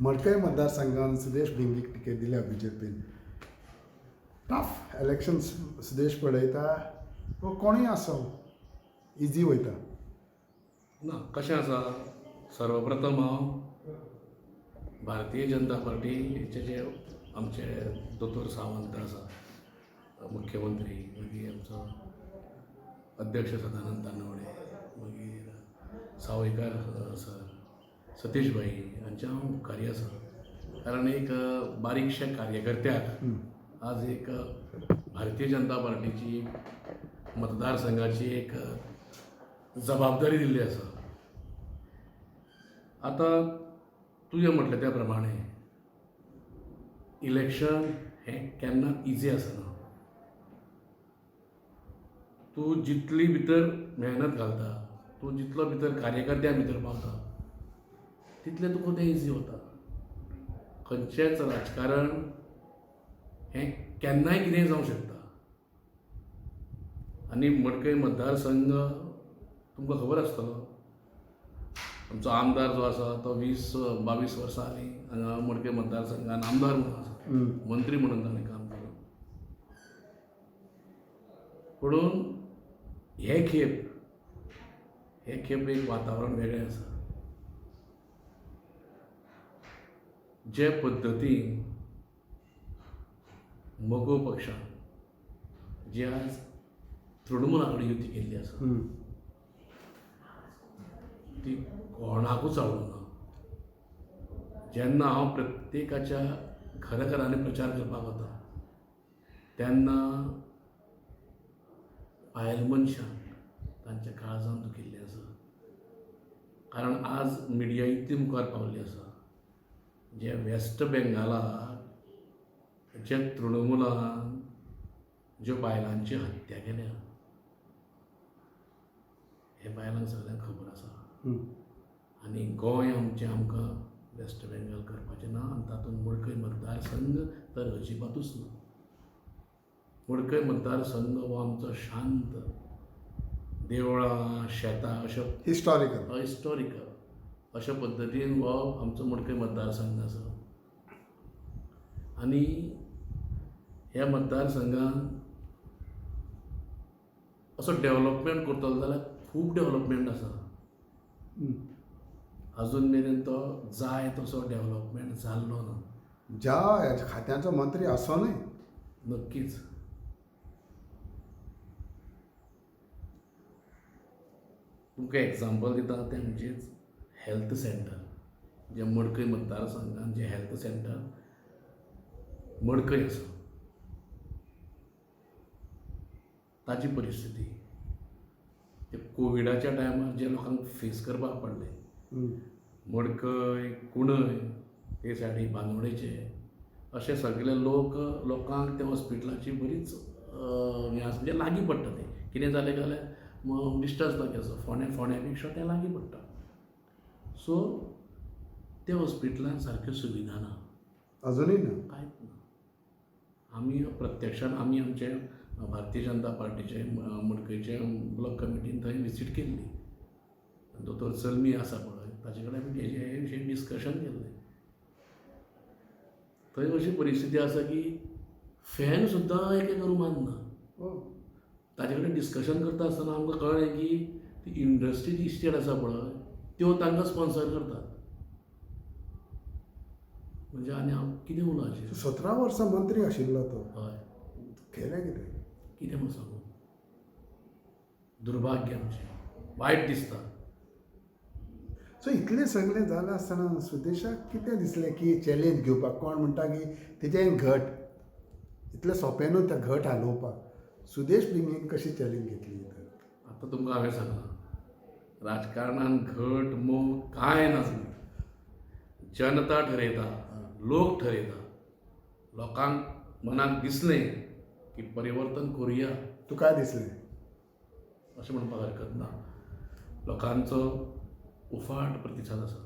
मडकय मतदारसंघात सुदेश भिंगीक टिकेट दिल्या बीजेपीन. टफ इलेक्शन सुदेश पळयता वो कोणूय आसो इजी वयता. ना कशें आसा, सर्वप्रथम हांव भारतीय जनता पार्टीचे जे आमचे दोतोर सावंत आसा मुख्यमंत्री, मागीर आमचो अध्यक्ष सदानंद तानवडे, मागीर सावयकार सर, सतीश भाई हांचे हांव उपकारी आसा. कारण एक बारीकशे कार्यकर्त्याक आज एक भारतीय जनता पार्टीची मतदारसंघाची एक जबाबदारी दिल्ली आसा. आतां तुवें म्हटलें त्या प्रमाणे इलेक्शन हें केन्ना इजी आसना. तूं जितली भितर मेहनत घालता, तूं जितलो भितर कार्यकर्त्या भितर पावता, तितलें तुका तें इजी वता. खंयचेंच राजकारण हें केन्नाय कितेंय जावंक शकता. आनी मडकय मतदारसंघ तुमकां खबर आसतलो, आमचो आमदार जो आसा तो 20-22 वर्सां जालीं हांगा मडकय मतदारसंघान आमदार म्हणून आसा, मंत्री म्हणून ताणें काम केलें. पुणून हे खेप एक वातावरण वेगळें आसा. जे पद्दतीन मोगो पक्षान जी आज तृणमूला कडेन युती केल्ली आसा ती कोणाकूच आवडना. जेन्ना हांव प्रत्येकाच्या घराघरांनी प्रचार करपाक वता तेन्ना बायल मनशांक तांच्या काळजान दुखिल्लें आसा. कारण आज मिडिया इतली मुखार पावल्ली आसा. जे वेस्ट बेंगालाक जे तृणमूलान ज्यो बायलांची हत्या केल्या हे बायलांक सगळ्यांक खबर आसा. आनी गोंय आमकां वेस्ट बेंगाल करपाचें ना, आनी तातूंत मडकय मतदारसंघ तर अजिबातूच ना. मडकय मतदारसंघ हो आमचो शांत देवळां शेतां अश्यो हिस्टॉरिकल अशा पद्दतीन हो आमचो मडकय मतदारसंघ आसा. आनी ह्या मतदारसंघान असो डेवलपमेंट करतलो जाल्यार खूब डेवलपमेंट आसा. अजून मेरेन तो जाय तसो डेवलपमेंट जाल्लो ना. ज्या खात्याचो मंत्री आसोनय नक्कीच. तुमकां एग्जाम्पल दिता तें म्हणजेच हेल्थ सेंटर. जे मडकय मतदारसंघान जे हेल्थ सेंटर मडकय आसा ताची परिस्थिती ते कोविडाच्या टायमार जे लोकांक फेस करपाक पडलें, मडकय कुणय ते सायडी बांदोडेचे अशे सगळे लोकांक त्या हॉस्पिटलाची बरीच हें आसा. म्हणजे लागीं पडटा तें. कितें जालें जाल्यार डिस्टन्स लागीं आसा. फोण्या पेक्षा तें लागीं पडटा. सो त्या हॉस्पिटलान सारक्यो सुविधा ना, अजुनूय ना, कांयच ना. आमी प्रत्यक्षान आमचे भारतीय जनता पार्टीचे मडकयचे ब्लॉक कमिटीन थंय विजीट केल्ली. दोतोर चलमी आसा पळय ताचे कडेन आमी हे विशयी डिस्कशन केल्लें. थंय अशी परिस्थिती आसा की फॅन सुद्दां एक रुमान ना. ताचे कडेन डिस्कशन करता आसतना आमकां कळ्ळें की ती इंडस्ट्रियल इस्टेट आसा पळय त्यो तांकां स्पॉन्सर करतात. म्हणजे आनी हांव कितें उलोवचें. 17 वर्सां मंत्री आशिल्लो तो. हय, केलें कितें म्हूण सांगू. दुर्भाग्य आमचें, वायट दिसता. सो इतलें सगळें जालें आसतना सुदेशाक कितें दिसलें की चॅलेंज घेवपाक. कोण म्हणटा की तेजें घट इतलें सोंपें न्हू तें घट हालोवपाक. सुदेश भिंगीन कशी चॅलेंज घेतली. आतां तुमकां हांवें सांगलां राजकारणान घट मोग कांय नासलें. जनता ठरयता, लोक ठरयता. लोकांक मनाक दिसलें की परिवर्तन करुया. तुका दिसलें अशें म्हणपाक हरकत ना. लोकांचो उफाट प्रतिसाद आसा.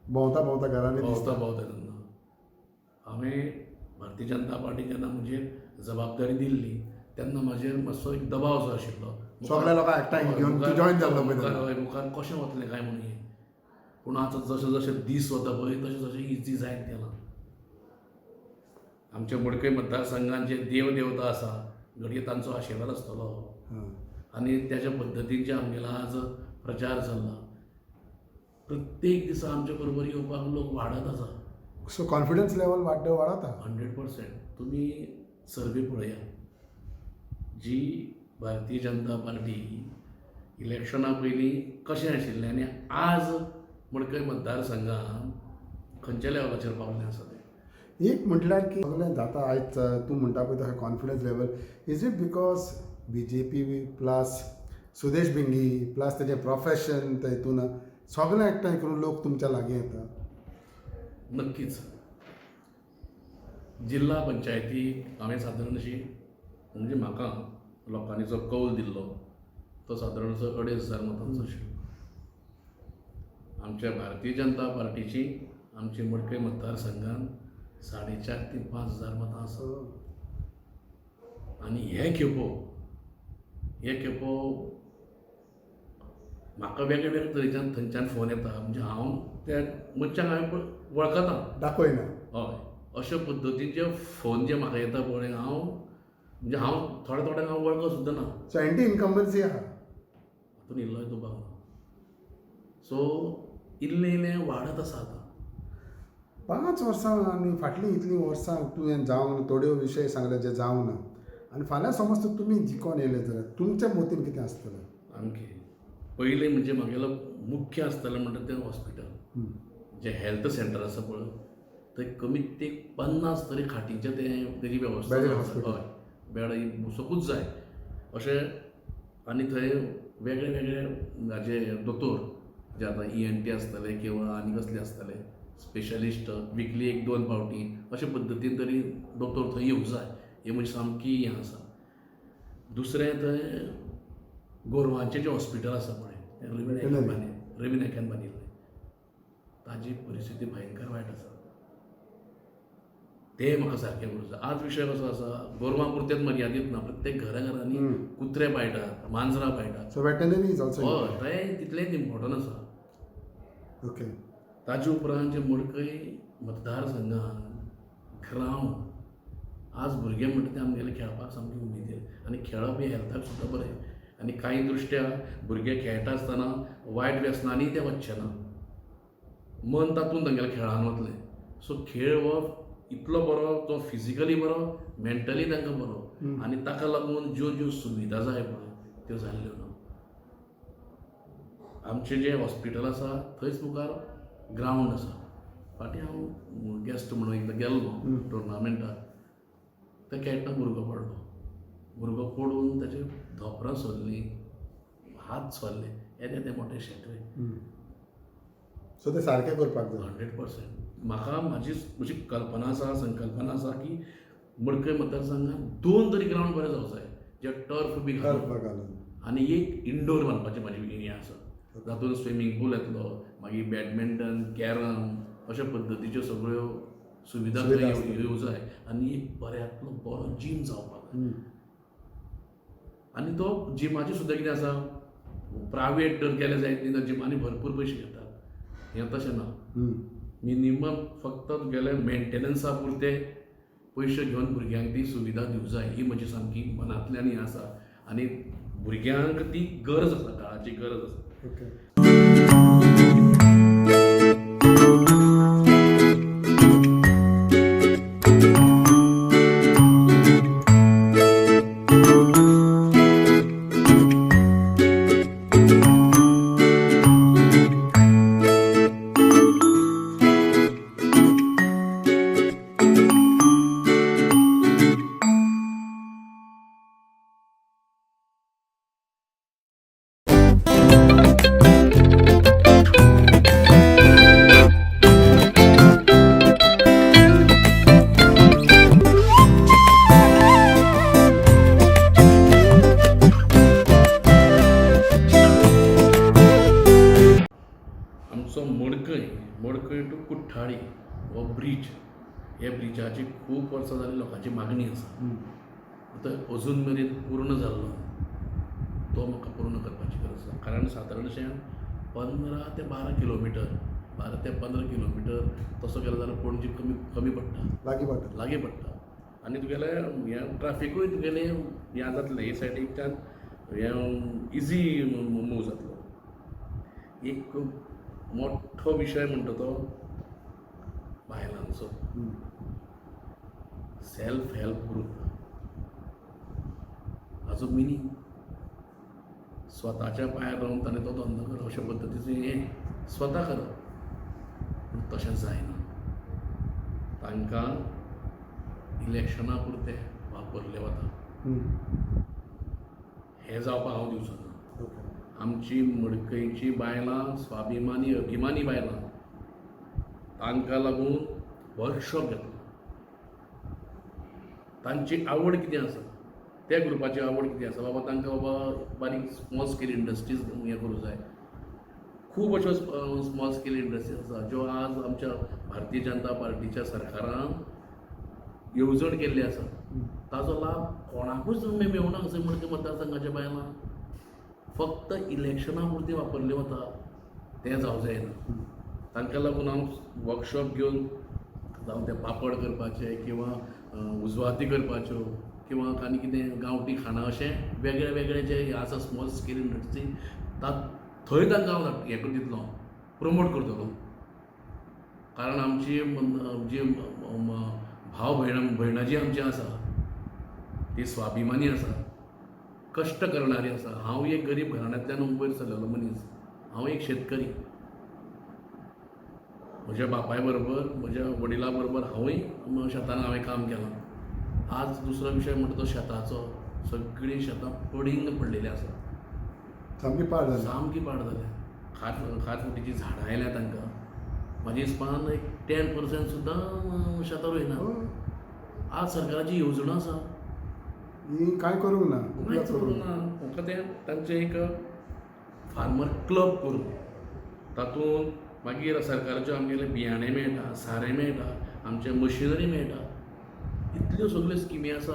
भोंवता घरांनी भोंवता तेन्ना हांवें भारतीय जनता पार्टी जेन्ना म्हजेर जबाबदारी दिल्ली तेन्ना म्हाजेर मातसो एक दबाव जो आशिल्लो. सगळ्या लोकांक एकठांय घेवन तूं जॉयन जाल्लो पळय मुखार कशें वतलें काय म्हणून. पूण आतां जशे जशे दीस वता पळय तशें तशें इजी जायत गेलां. आमच्या मडकय मतदारसंघात जे देव देवता आसा घडये तांचो आशिर्वाद आसतलो आनी त्याच्या पद्दतीन जे आमगेलो आज प्रचार चल्ला. प्रत्येक दिसा आमचे बरोबर येवपाक लोक वाडत आसा. सो कॉन्फिडन्स लेवल वाडता. 100%. तुमी सर्वे पळया. जी भारतीय जनता पार्टी इलेक्शना पयलीं कशें आशिल्लें आनी आज मडकय मतदारसंघात खंयच्या लेवलाचेर पावल्लें आसा तें. एक म्हटल्यार की सगळें जाता आयज तूं म्हणटा पळय तशें confidence level is it because BJP plus Sudesh Bingi plus तेजें प्रोफेशन तेतून सगळें एकठांय करून लोक तुमच्या लागीं येता. नक्कीच. जिल्हा पंचायतीक हांवें सादारण अशी म्हणजे म्हाका लोकांनी जो कौल दिल्लो तो सादारण 2,500 मतांचो आशिल्लो. आमच्या भारतीय जनता पार्टीची आमची मडकय मतदारसंघात 4.5 ते 5,000 मतां आसा. आनी हे खेपो म्हाका वेगळे वेगळे तरेच्यान थंयच्यान फोन येता. म्हणजे हांव त्या मनशाक हांवें वळखता. दाखयना. हय, अशा पद्दतीचे फोन जे म्हाका येता पळय हांव थोड्या थोड्यांक हांव वळखत सुद्दां ना. सो एंटी इनकम्बन्सी आहा. हातून इल्लोय दुबाव ना. सो इल्लें इल्लें वाडत आसा आतां. 5 वर्सां आनी फाटलीं इतलीं वर्सां तुवें जावन थोड्यो विशय सांगले जे जावं ना आनी फाल्यां समज तुमी जिखोन येयले जाल्यार तुमच्या मतीन कितें आसतलें? सामकें पयलें म्हणजे म्हागेलो मुख्य आसतलें म्हणटा तें हॉस्पिटल. जे हेल्थ सेंटर आसा पळय थंय कमीत ते 50 तरी खाटींचे तेजी वेवस्था. हय, बेड सगूच जाय अशें. आनी थंय वेगळे वेगळे हाजे दोतोर जे आतां ENT आसतले किंवा आनी कसले आसतले स्पेशलिस्ट विकली 1-2 फावटी अशे पद्दतीन तरी दोतोर थंय येवंक जाय. हें म्हणजे सामकी हें आसा. दुसरें थंय गोरवांचें जें हॉस्पिटल आसा पळय तें रवी नायकान बांदिल्लें ताजी परिस्थिती भयंकर वायट आसा. ते म्हाका सारकें करूं जाय. आज विशय कसो आसा गोरवां पुरतेंच मर्यादीत ना. प्रत्येक घरांनी कुत्रे पाळटात, मांजरां पाळटात. So veterinary is also. हय, तें तितलेंच इम्पॉर्टंट आसा. ओके. ताजे उपरांत जे मडकय मतदारसंघात ग्रावंड आज भुरगे म्हणटा ते आमगेले खेळपाक सामके उमेदीर आनी खेळप हें हेल्थाक सुद्दां बरें. आनी कांय दृश्ट्या भुरगे खेळटा आसतना वायट व्यसनांनी ते वचचे ना. मन तातूंत तांगेल्या खेळान वतलें. सो खेळ हो इतलो बरो तो फिजिकली बरो मेंटली तांकां बरो. आनी ताका लागून ज्यो ज्यो सुविधा जाय पळय त्यो जाल्ल्यो ना. आमचें जें हॉस्पिटल आसा थंयच मुखार ग्रावंड आसा. फाटीं हांव गेस्ट म्हणून एकदां गेल्लो टुर्नामेंटाक. त्या खेळटा भुरगो पडलो. भुरगो पडून ताचे धोपरां सोल्लीं, हात सोल्ले. येदे ते मोठे शेटवे. सो ते सारकें करपाक जाय. 100%. म्हाका म्हजी कल्पना आसा, संकल्पना आसा की मडकय मतदारसंघात 2 तरी ग्रावंड बरे जावंक जाय जे टर्फ बी घालून आनी एक इंडोर बांदपाचें म्हाजी हें आसा. जातून स्विमींग पूल येतलो, मागीर बॅडमिंटन, कॅरम अशा पद्दतीच्यो सगळ्यो सुविधा येवंक जाय. आनी एक बऱ्यांतलो बरो जीम जावपाक जाय. आनी तो जिमाची सुद्दां कितें आसा प्रायवेट जर गेले जायत न्ही जिमांनी भरपूर पयशे घेतात. हें तशें ना. मिनिमम फक्त तुगेले मेंटेनन्सा पुरते पयशे घेवन भुरग्यांक ती सुविधा दिवंक जाय. ही म्हजी सामकी मनांतल्यान हें आसा. आनी भुरग्यांक ती गरज आसा, काळाची गरज आसा. ओके. मडकय टू कुठ्ठाळी हो ब्रीज. हे ब्रिजाची खूब वर्सां जाली लोकांची मागणी आसा. आतां अजून मेरेन पूर्ण जाल्लो तो म्हाका पूर्ण करपाची गरज आसा. कारण सादारणशें 15 ते 12 किलोमिटर 12 ते 15 किलोमिटर तसो गेलो जाल्यार पणजी कमी कमी पडटा, लागीं पडटा. लागीं पडटा. आनी तुगेलें हें ट्राफिकूय तुगेलें हें जातलें, हे सायडीच्यान हें इजी मूव जातलो. एक मोठो विशय म्हणटा तो बायलांचो. सेल्फ हेल्प ग्रूप हाचो मिनींग स्वताच्या पांयार रावन ताणें तो धंदो करप अशे पद्दतीचें हें स्वता करप. पूण तशें जायना. तांकां इलेक्शना पुरते वापरले वता. हें जावपाक हांव दिवचो ना. आमची मडकयची बायलां, स्वाभिमानी अभिमानी बायलां, तांकां लागून वर्कशॉप घेतलो. तांची आवड कितें आसा, त्या ग्रुपाची आवड कितें आसा, बाबा तांकां बाबा बारीक स्मॉल स्केल इंडस्ट्रीज हें करूंक जाय. खूब अश्यो स्मॉल स्केल इंडस्ट्रीज आसा ज्यो आज आमच्या भारतीय जनता पार्टीच्या सरकारान येवजण केल्ली आसा. ताचो लाभ कोणाकूच मेळूंक ना अशें मडकय मतदारसंघाच्या बायलांक. फक्त इलेक्शना पुरती वापरली वता, तें जावं जायना. तांकां लागून हांव वर्कशॉप घेवन जावं ते पापड करपाचे किंवा उजवाती करपाच्यो किंवा आनी कितें गांवठी खाणां अशें वेगळे वेगळे जे हे आसा स्मॉल स्केल इंडस्ट्री थंय तांकां हांव हें दितलो, प्रमोट करतलो. कारण आमची जी भाव भयणां जी आमची आसा ती स्वाभिमानी आसा, कश्ट करणारी आसा. हांव एक गरीब घराण्यांतल्यान वयर सरलेलो मनीस. हांव एक शेतकरी. म्हज्या बापाय बरोबर, म्हज्या वडिलां बरोबर हांवूय शेतान हांवें काम केलां. आज दुसरो विशय म्हणटा तो शेताचो. सगळीं शेतां पडींग पडलेली आसा, सामकी पाड जाली. सामकी पाड जाल्या. खारफुटीची झाडां आयल्या तांकां. म्हाज्या हिसपान एक 10% सुद्दां शेतां रोयना. आज सरकाराची येवजण आसा, ही कांय करूंक ना. कांयच करूंक ना. म्हाका तें तांचें एक फार्मर क्लब करून तातूंत मागीर सरकाराच्यो आमगेले बियाणे मेळटा, सारें मेळटा, आमचे मशिनरी मेळटा. इतल्यो सगळ्यो स्किमी आसा.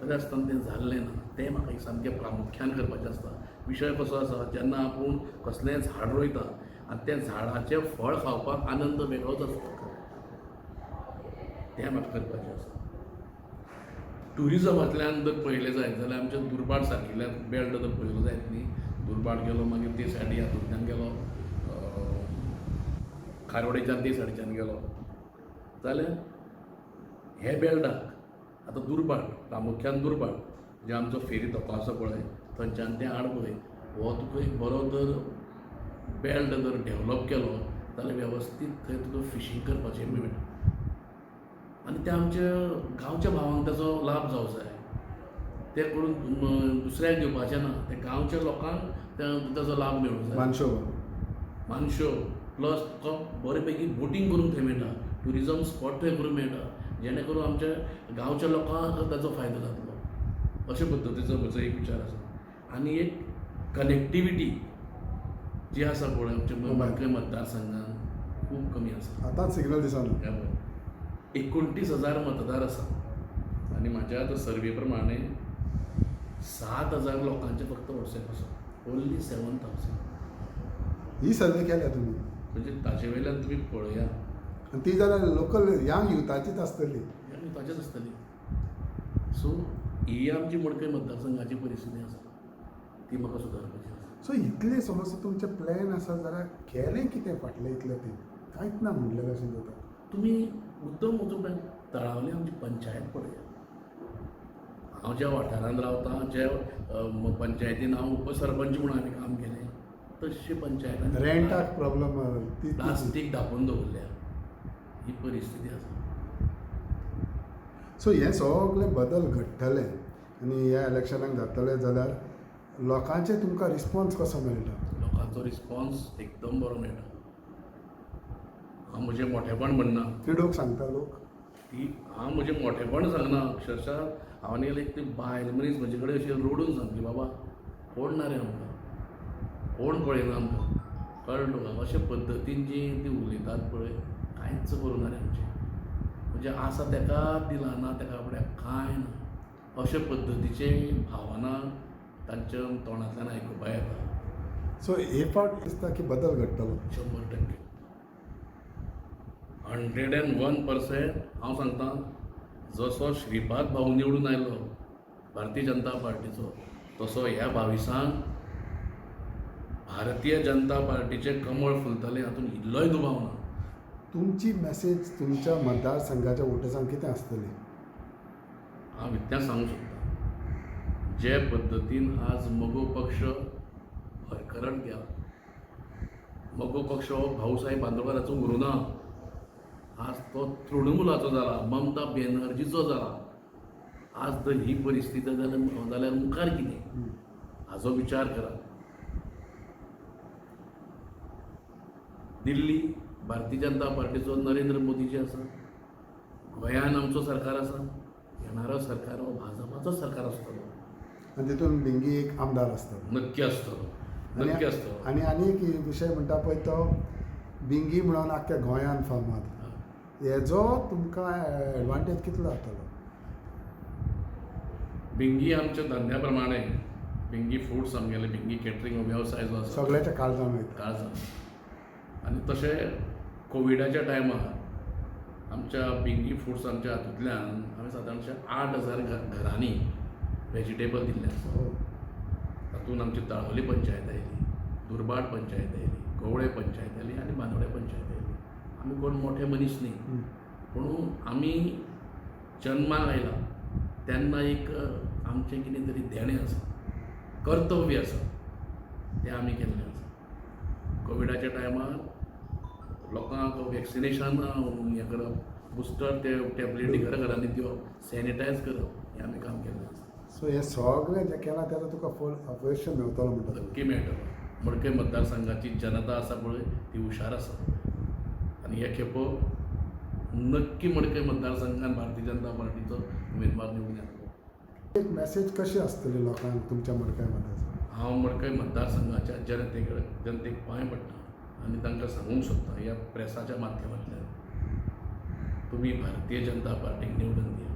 तरी आसतना तें जाल्लें ना. तें म्हाका एक सामकें प्रामुख्यान करपाचें आसता. विशय कसो आसा, जेन्ना आपूण कसलेंय झाड रोयता आनी त्या झाडाचें फळ खावपाक आनंद वेगळोच आसता, तें म्हाका करपाचें आसा. ट्युरिजमांतल्यान जर पळयलें जायत जाल्यार आमच्या दुर्बाट सारकिल्ल्या बेल्ट जर पळयलो जायत न्ही, दुर्बाट गेलो, मागीर ते सायडी हातूंतल्यान गेलो, खारवडेच्यान ते सायडीच्यान गेलो जाल्यार हे बेल्टाक आतां दुर्बाट, प्रामुख्यान दुर्बाट जे आमचो फेरी तोको आसा पळय थंयच्यान तें आड पळय, हो तुका एक बरो जर बेल्ट जर डेवलॉप केलो जाल्यार वेवस्थीत थंय तुका फिशींग करपाचें मेळटा. आनी ते आमच्या गांवच्या भावांक ताचो लाभ जावंक जाय. ते करून दुसऱ्याक दिवपाचें ना, ते गांवच्या लोकांक ताचो लाभ मेळूंक जाय. मानशो प्लस तुका बरे पैकी बोटींग करूंक थंय मेळटा, ट्युरिजम स्पॉट थंय करूंक मेळटा, जेणे करून आमच्या गांवच्या लोकांक ताचो फायदो जातलो. अशे पद्दतीचो म्हजो एक विचार आसा. आनी एक कनेक्टिविटी जी आसा पळय आमच्या मडकय मतदारसंघान खूब कमी आसा. आतांच सिग्नल दिसना. 29,000 मतदार आसा आनी म्हाज्या आतां सर्वे प्रमाणे 7,000 लोकांचे फक्त वॉट्सॅप आसा. ओन्ली 7,000. ही सर्वे केल्या तुमी म्हणजे ताचे वयल्यान तुमी पळया. आनी ती जाल्यार लोकल यंग युथाचीच आसतली. ताचेच आसतली. सो ही आमची मडकय मतदारसंघाची परिस्थिती आसा, ती म्हाका सुदारपाची आसा. सो इतले समज तुमचे प्लॅन आसा जाल्यार केलें कितें फाटलें इतलें तें कांयच ना म्हणलें अशें जाता. तुमी मुद्दम वचून तळावली आमची पंचायत पळया. हांव ज्या वाठारांत रावतां, जे पंचायतीन हांव उपसरपंच म्हणून हांवें काम केलें, तशे पंचायतान रेंटाक प्रॉब्लम प्लास्टीक धांपून दवरल्या. ही परिस्थिती आसा. सो हे सगळे बदल घडटले आनी ह्या इलेक्शनाक जातले जाल्यार लोकांचे तुमकां रिस्पॉन्स कसो मेळटा? लोकांचो रिस्पॉन्स एकदम बरो मेळटा. हांव म्हजें मोठेपण म्हणना, ती लोक सांगता लोक हांव म्हजें मोठेपण सांगना. अक्षरशा हांव एक ती बायल मनीस म्हजे कडेन अशी रोडून सांगली, बाबा कोण ना रे आमकां, कोण पळयना आमकां, कळ्ळें तुका. अशे पद्दतीन जी ती उलयतात पळय, कांयच करूं ना रे आमचें. म्हणजे आसा तेका दिला, ना तेका फुडें कांय ना. अशे पद्दतीचे भावना तांच्या तोंडांतल्यान आयकुपा येता. सो हे फावट दिसता की बदल घडटलो 100%. 101% हांव सांगतां, जसो श्रीपाद भाऊ निवडून आयलो भारतीय जनता पार्टीचो, तसो ह्या 22 भारतीय जनता पार्टीचें कमळ फुलतलें हातूंत इल्लोय दुबाव ना. तुमची मेसेज तुमच्या मतदारसंघाच्या वोटर्सांक कितें आसतली? हांव इतलें सांगूं सोदतां, जे पद्दतीन आज मोगो पक्ष हरकरण केला, मोगो पक्ष हो भाऊसाहेब बांदोडकराचो उरूना, आज तो तृणमुलाचो जाला, ममता बॅनर्जीचो जाला. आज जर ही परिस्थिती जाल्यार मुखार कितें हाचो विचार करा. दिल्ली भारतीय जनता पार्टीचो नरेंद्र मोदीजी आसा, गोंयान आमचो सरकार आसा, येणारो सरकार हो भाजपाचो सरकार आसतलो. आनी तितून भिंगी एक आमदार आसतलो. नक्की आसतलो, नक्की आसतलो. आनी एक विशय म्हणटा पळय तो भिंगी म्हणून आख्ख्या गोंयान फामाद. हेजो तुमकां एडवांटेज कितलो जातलो? भिंगी आमच्या धंद्या प्रमाणे भिंगी फूड्स आमगेले भिंगी कॅटरिंग वेवसाय जो आसा सगळ्याच्या काळजान वयता. काळजान. आनी तशें कोविडाच्या टायमार आमच्या भिंगी फूड्सांच्या हातूंतल्यान हांवें सादारणशे 8,000 घरांनी वेजिटेबल दिल्ले आसा. हो. तातूंत आमची तळवली पंचायत आयली, दुर्बाट पंचायत आयली, कवळे पंचायत आयली आनी बांदोडे पंचायत आयली. आमी कोण मोठे मनीस न्ही, पूण आमी जन्माक आयला तेन्ना एक आमचें कितें तरी देणें आसा, कर्तव्य आसा, तें आमी केल्लें आसा. कोविडाच्या टायमार लोकांक वॅक्सिनेशन हें करप, बुस्टर ते टॅबलेटी घरांनी दिवप, सॅनिटायज करप, हें आमी काम केल्लें आसा. सो हे सगळें जें केलां तेजो तुका फळ मेळटलो म्हणटा. नक्की मेळटलो. मडकय मतदारसंघाची जनता आसा पळय ती हुशार आसा आनी हे खेपो नक्की मडकय मतदारसंघान भारतीय जनता पार्टीचो उमेदवार निवडून येतलो. एक मेसेज कशी आसतली लोकांक तुमच्या मडकय मतदारसंघात? हांव मडकय मतदारसंघाच्या जनतेक पांय पडटा आनी तांकां सांगूंक सोदतां ह्या प्रेसाच्या माध्यमांतल्यान, तुमी भारतीय जनता पार्टीक निवडून दिया.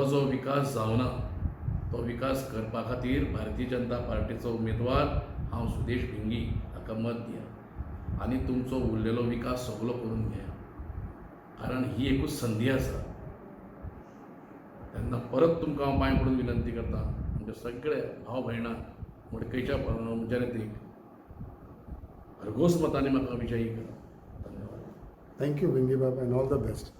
जो विकास जावना तो विकास करपा खातीर भारतीय जनता पार्टीचो उमेदवार हांव सुदेश भिंगी हाका मत दिया आनी तुमचो उरलेलो विकास सगळो करून घेया. कारण ही एकूच संदी आसा. तेन्ना परत तुमकां हांव पांय पडून विनंती करतां, म्हणजे सगळे भाव भयणां मडकयच्या जनतेक भरघोस मतांनी म्हाका विजयी करा. धन्यवाद. थँक्यू भिंगी बाबा, एंड ऑल द बेस्ट.